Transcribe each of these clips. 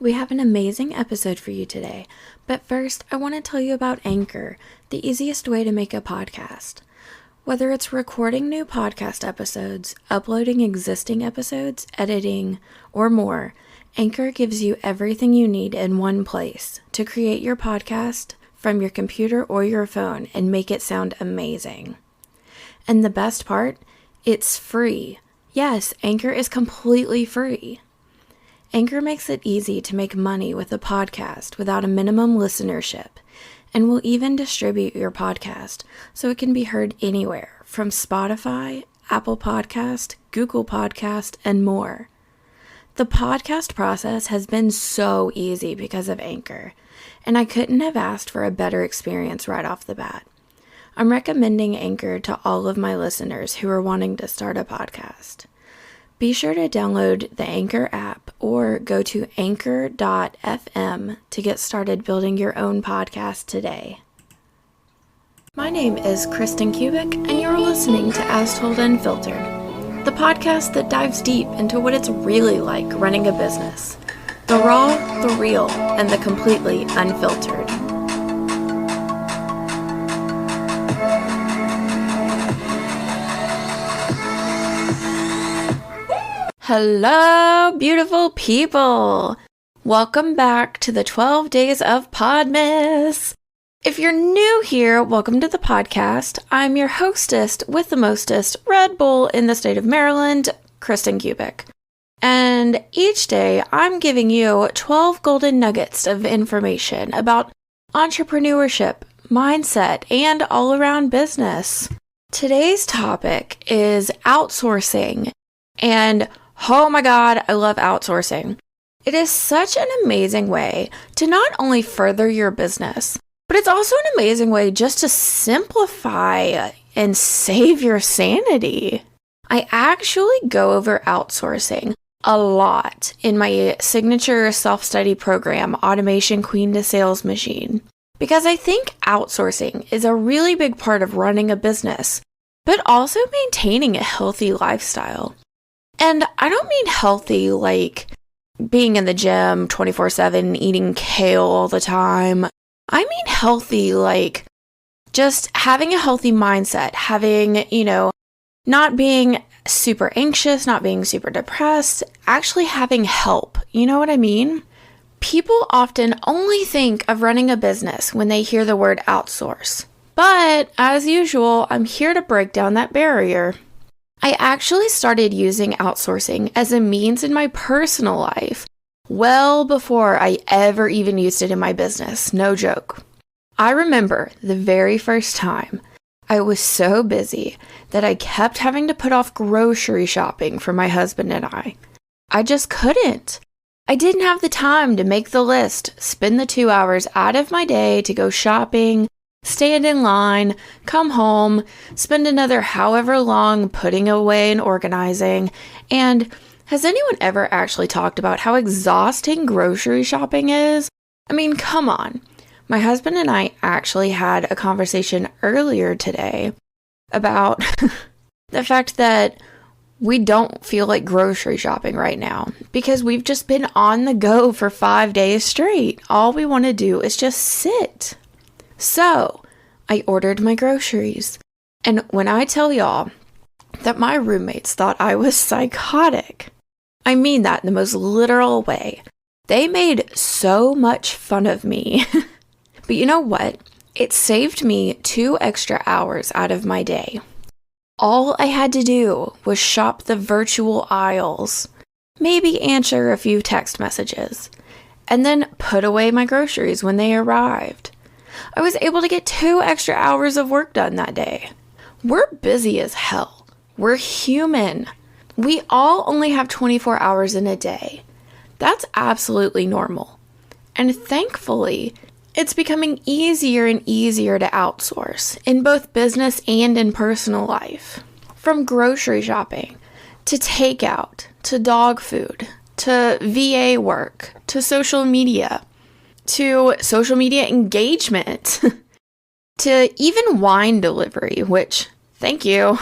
We have an amazing episode for you today, but first I want to tell you about Anchor, the easiest way to make a podcast. Whether it's recording new podcast episodes, uploading existing episodes, editing, or more, Anchor gives you everything you need in one place to create your podcast from your computer or your phone and make it sound amazing. And the best part, it's free. Yes, Anchor is completely free. Anchor makes it easy to make money with a podcast without a minimum listenership, and will even distribute your podcast so it can be heard anywhere from Spotify, Apple Podcast, Google Podcast, and more. The podcast process has been so easy because of Anchor, and I couldn't have asked for a better experience right off the bat. I'm recommending Anchor to all of my listeners who are wanting to start a podcast. Be sure to download the Anchor app or go to anchor.fm to get started building your own podcast today. My name is Kristen Kubik, and you're listening to As Told Unfiltered, the podcast that dives deep into what it's really like running a business. The raw, the real, and the completely unfiltered. Hello, beautiful people! Welcome back to the 12 Days of Podmas. If you're new here, welcome to the podcast. I'm your hostess with the mostest, Red Bull in the state of Maryland, Kristen Kubik. And each day, I'm giving you 12 golden nuggets of information about entrepreneurship, mindset, and all-around business. Today's topic is outsourcing, and oh my God, I love outsourcing. It is such an amazing way to not only further your business, but it's also an amazing way just to simplify and save your sanity. I actually go over outsourcing a lot in my signature self-study program, Automation Queen to Sales Machine, because I think outsourcing is a really big part of running a business, but also maintaining a healthy lifestyle. And I don't mean healthy like being in the gym 24/7, eating kale all the time. I mean healthy like just having a healthy mindset, having, not being super anxious, not being super depressed, actually having help. You know what I mean? People often only think of running a business when they hear the word outsource. But as usual, I'm here to break down that barrier. I actually started using outsourcing as a means in my personal life well before I ever even used it in my business. No joke. I remember the very first time I was so busy that I kept having to put off grocery shopping for my husband and I. I just couldn't. I didn't have the time to make the list, spend the 2 hours out of my day to go shopping, stand in line, come home, spend another however long putting away and organizing. And has anyone ever actually talked about how exhausting grocery shopping is? I mean, come on. My husband and I actually had a conversation earlier today about the fact that we don't feel like grocery shopping right now because we've just been on the go for 5 days straight. All we want to do is just sit. So, I ordered my groceries, and when I tell y'all that my roommates thought I was psychotic, I mean that in the most literal way. They made so much fun of me. But you know what? It saved me 2 extra hours out of my day. All I had to do was shop the virtual aisles, maybe answer a few text messages, and then put away my groceries when they arrived. I was able to get 2 extra hours of work done that day. We're busy as hell. We're human. We all only have 24 hours in a day. That's absolutely normal. And thankfully, it's becoming easier and easier to outsource in both business and in personal life. From grocery shopping, to takeout, to dog food, to VA work, to social media engagement, to even wine delivery, which, thank you,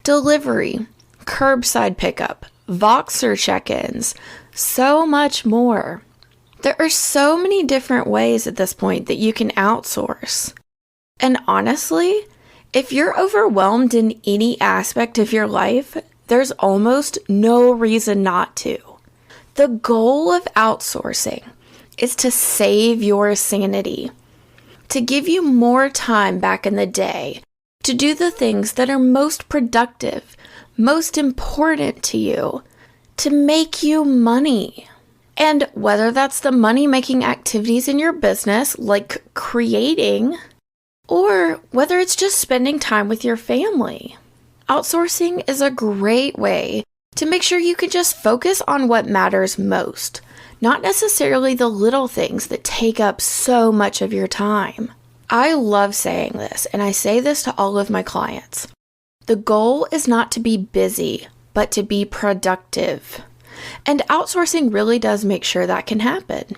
delivery, curbside pickup, Voxer check-ins, so much more. There are so many different ways at this point that you can outsource. And honestly, if you're overwhelmed in any aspect of your life, there's almost no reason not to. The goal of outsourcing is to save your sanity, to give you more time back in the day, to do the things that are most productive, most important to you, to make you money. And whether that's the money-making activities in your business, like creating, or whether it's just spending time with your family. Outsourcing is a great way to make sure you can just focus on what matters most, not necessarily the little things that take up so much of your time. I love saying this, and I say this to all of my clients. The goal is not to be busy, but to be productive. And outsourcing really does make sure that can happen.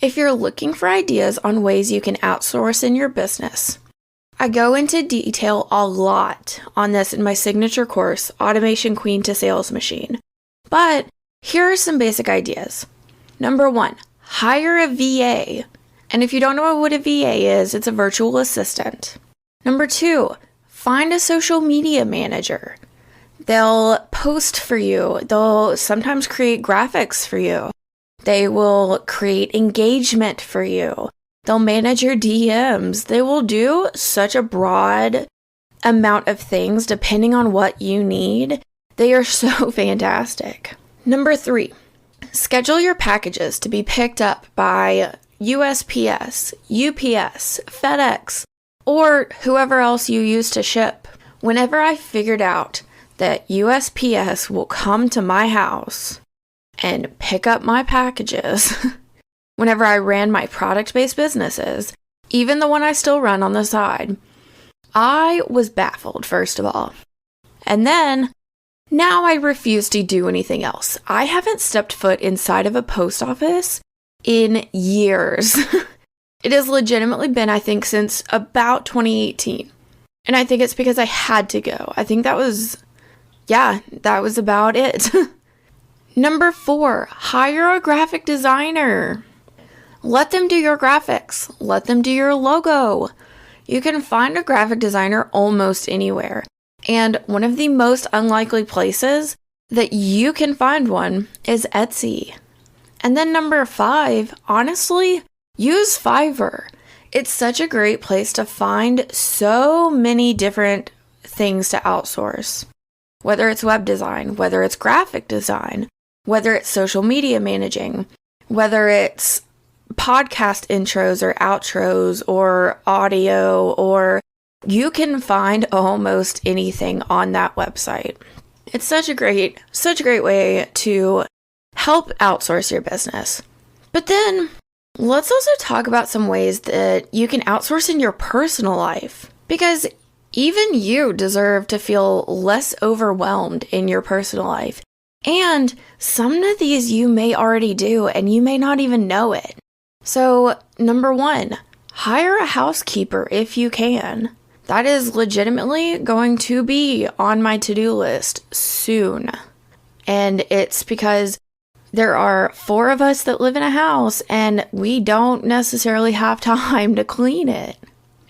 If you're looking for ideas on ways you can outsource in your business, I go into detail a lot on this in my signature course, Automation Queen to Sales Machine. But here are some basic ideas. Number 1, hire a VA. And if you don't know what a VA is, it's a virtual assistant. Number 2, find a social media manager. They'll post for you. They'll sometimes create graphics for you. They will create engagement for you. They'll manage your DMs. They will do such a broad amount of things depending on what you need. They are so fantastic. Number 3, schedule your packages to be picked up by USPS, UPS, FedEx, or whoever else you use to ship. Whenever I figured out that USPS will come to my house and pick up my packages, whenever I ran my product-based businesses, even the one I still run on the side, I was baffled, first of all. And then, now I refuse to do anything else. I haven't stepped foot inside of a post office in years. It has legitimately been, I think, since about 2018. And I think it's because I had to go. I think that was about it. Number 4, hire a graphic designer. Let them do your graphics. Let them do your logo. You can find a graphic designer almost anywhere. And one of the most unlikely places that you can find one is Etsy. And then number 5, honestly, use Fiverr. It's such a great place to find so many different things to outsource. Whether it's web design, whether it's graphic design, whether it's social media managing, whether it's podcast intros or outros or audio, or you can find almost anything on that website. It's such a great way to help outsource your business. But then let's also talk about some ways that you can outsource in your personal life, because even you deserve to feel less overwhelmed in your personal life. And some of these you may already do and you may not even know it. So, number 1, hire a housekeeper if you can. That is legitimately going to be on my to-do list soon. And it's because there are 4 of us that live in a house and we don't necessarily have time to clean it.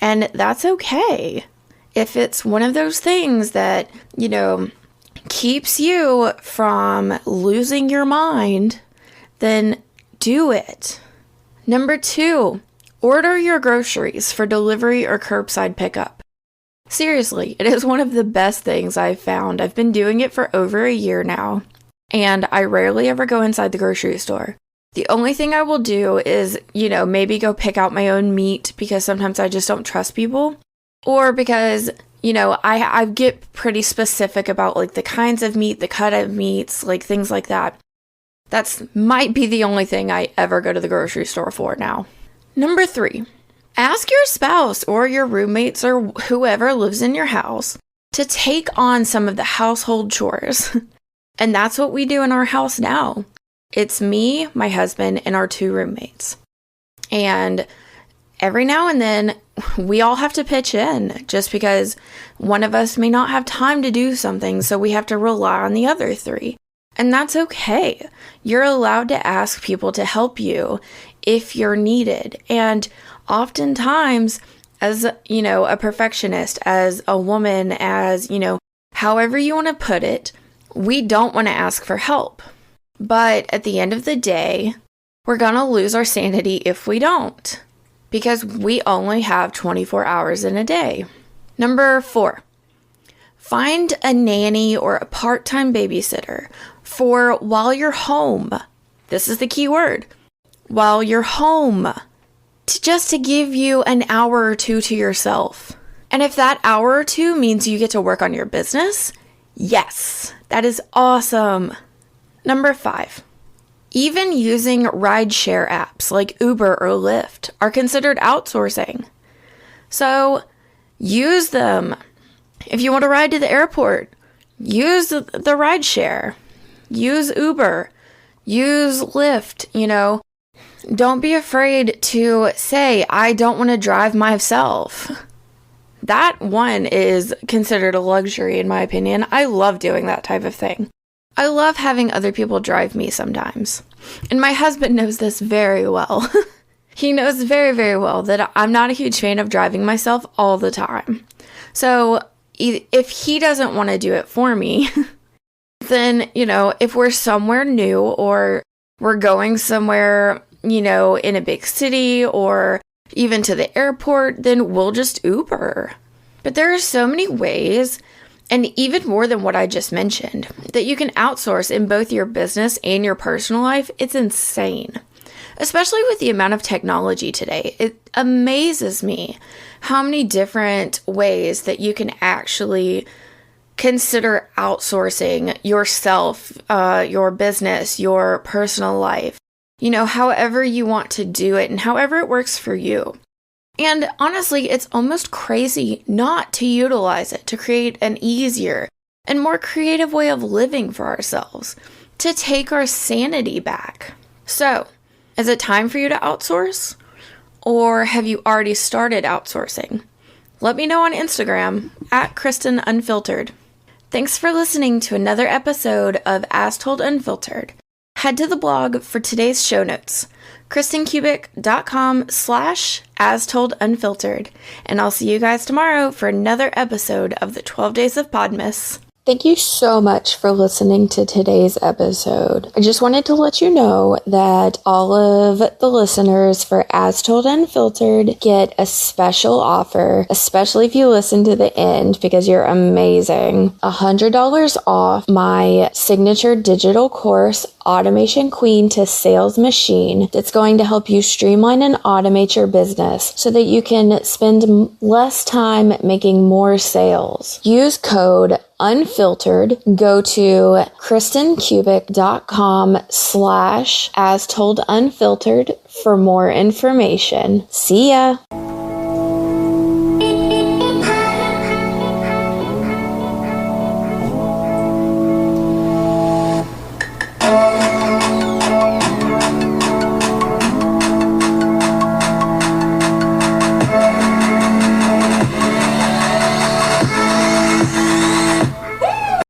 And that's okay. If it's one of those things that, keeps you from losing your mind, then do it. Number 2, order your groceries for delivery or curbside pickup. Seriously, it is one of the best things I've found. I've been doing it for over a year now, and I rarely ever go inside the grocery store. The only thing I will do is, maybe go pick out my own meat because sometimes I just don't trust people. Or because, I get pretty specific about like the kinds of meat, the cut of meats, like things like that. That's might be the only thing I ever go to the grocery store for now. Number 3, ask your spouse or your roommates or whoever lives in your house to take on some of the household chores. And that's what we do in our house now. It's me, my husband, and our 2 roommates. And every now and then, we all have to pitch in just because one of us may not have time to do something, so we have to rely on the other 3. And that's okay. You're allowed to ask people to help you if you're needed. And oftentimes, as, a perfectionist, as a woman, as, however you want to put it, we don't want to ask for help. But at the end of the day, we're going to lose our sanity if we don't, because we only have 24 hours in a day. Number 4, find a nanny or a part-time babysitter for while you're home. This is the key word. While you're home. Just to give you an hour or two to yourself. And if that hour or two means you get to work on your business, yes, that is awesome. Number 5, even using rideshare apps like Uber or Lyft are considered outsourcing. So use them. If you want to ride to the airport, use the rideshare. Use Uber. Use Lyft, Don't be afraid to say, I don't want to drive myself. That one is considered a luxury, in my opinion. I love doing that type of thing. I love having other people drive me sometimes. And my husband knows this very well. He knows very, very well that I'm not a huge fan of driving myself all the time. So if he doesn't want to do it for me, then, if we're somewhere new or we're going somewhere, in a big city or even to the airport, then we'll just Uber. But there are so many ways, and even more than what I just mentioned, that you can outsource in both your business and your personal life. It's insane. Especially with the amount of technology today. It amazes me how many different ways that you can actually consider outsourcing yourself, your business, your personal life, however you want to do it and however it works for you. And honestly, it's almost crazy not to utilize it to create an easier and more creative way of living for ourselves, to take our sanity back. So, is it time for you to outsource? Or have you already started outsourcing? Let me know on Instagram @KristenUnfiltered. Thanks for listening to another episode of As Told Unfiltered. Head to the blog for today's show notes, kristenkubic.com/AsToldUnfiltered, and I'll see you guys tomorrow for another episode of the 12 Days of Podmas. Thank you so much for listening to today's episode. I just wanted to let you know that all of the listeners for As Told Unfiltered get a special offer, especially if you listen to the end, because you're amazing. $100 off my signature digital course, Automation Queen to Sales Machine, that's going to help you streamline and automate your business so that you can spend less time making more sales. Use code Unfiltered. Go to kristenkubic.com/AsToldUnfiltered for more information. See ya!